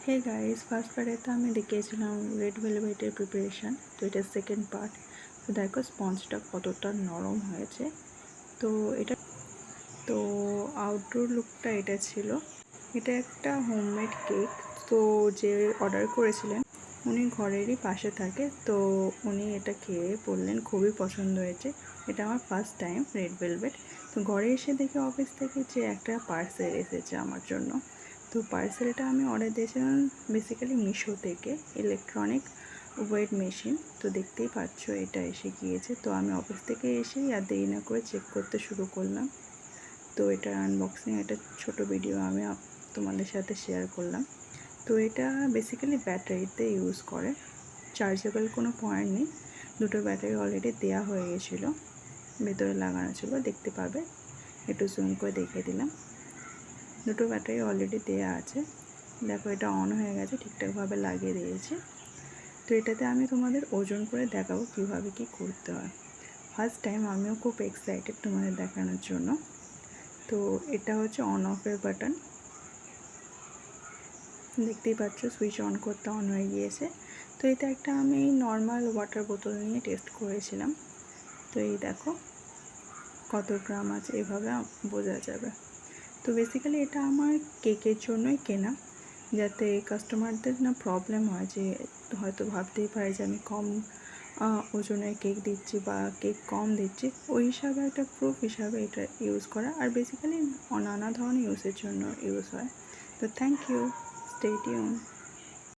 Hey guys, first পার্টে তো আমি দেখিয়েছিলাম রেড ভেলভেটের প্রিপারেশান। তো এটা সেকেন্ড পার্ট। তো দেখো স্পঞ্জটা কতটা নরম হয়েছে। তো এটা তো আউটডোর লুকটা এটা ছিল। এটা একটা হোমমেড কেক। তো যে অর্ডার করেছিলেন উনি ঘরেরই পাশে থাকে। তো উনি এটা খেয়ে বললেন খুবই পছন্দ হয়েছে। এটা আমার ফার্স্ট টাইম রেড ভেলভেট। তো ঘরে এসে দেখি অফিস থেকে যে একটা পার্সেল এসেছে আমার জন্য। তো পার্সেলটা আমি অর্ডার দিয়েছিলাম বেসিক্যালি মিশো থেকে, ইলেকট্রনিক ওয়েট মেশিন। তো দেখতেই পাচ্ছ এটা এসে গিয়েছে। তো আমি অফিস থেকে এসেই আর দেরি না করে চেক করতে শুরু করলাম। তো এটার আনবক্সিং একটা ছোট ভিডিও আমি তোমাদের সাথে শেয়ার করলাম। তো এটা বেসিক্যালি ব্যাটারিতে ইউজ করে, চার্জেবল কোনো পয়েন্ট নেই। দুটো ব্যাটারি অলরেডি দেওয়া হয়ে গেছিলো, ভেতরে লাগানো ছিল, দেখতে পাবে। একটু জুম করে দেখিয়ে দিলাম। দুটো ব্যাটারি অলরেডি দেওয়া আছে। দেখো এটা অন হয়ে গেছে, ঠিকঠাকভাবে লাগিয়ে দিয়েছি। তো এটাতে আমি তোমাদের ওজন করে দেখাবো কীভাবে কী করতে হয়। ফার্স্ট টাইম আমিও খুব এক্সাইটেড তোমাদের দেখানোর জন্য। তো এটা হচ্ছে অন অফের বাটন, দেখতেই পাচ্ছ সুইচ অন করতে অন হয়ে গিয়েছে। তো এটা একটা আমি নর্মাল ওয়াটার বোতল নিয়ে টেস্ট করেছিলাম। তো এই দেখো কত গ্রাম আছে, এভাবে বোঝা যাবে। তো বেসিক্যালি এটা আমার কেকের জন্যই কেনা, যাতে কাস্টমারদের না প্রবলেম হয়, যে হয়তো ভাবতেই পারে যে আমি কম ওজনের কেক দিচ্ছি বা কেক কম দিচ্ছি। ওই হিসাবে একটা প্রুফ হিসাবে এটা ইউজ করা। আর বেসিক্যালি নানা ধরনের ইউজের জন্য ইউজ হয়। তো থ্যাংক ইউ, স্টে টিউন।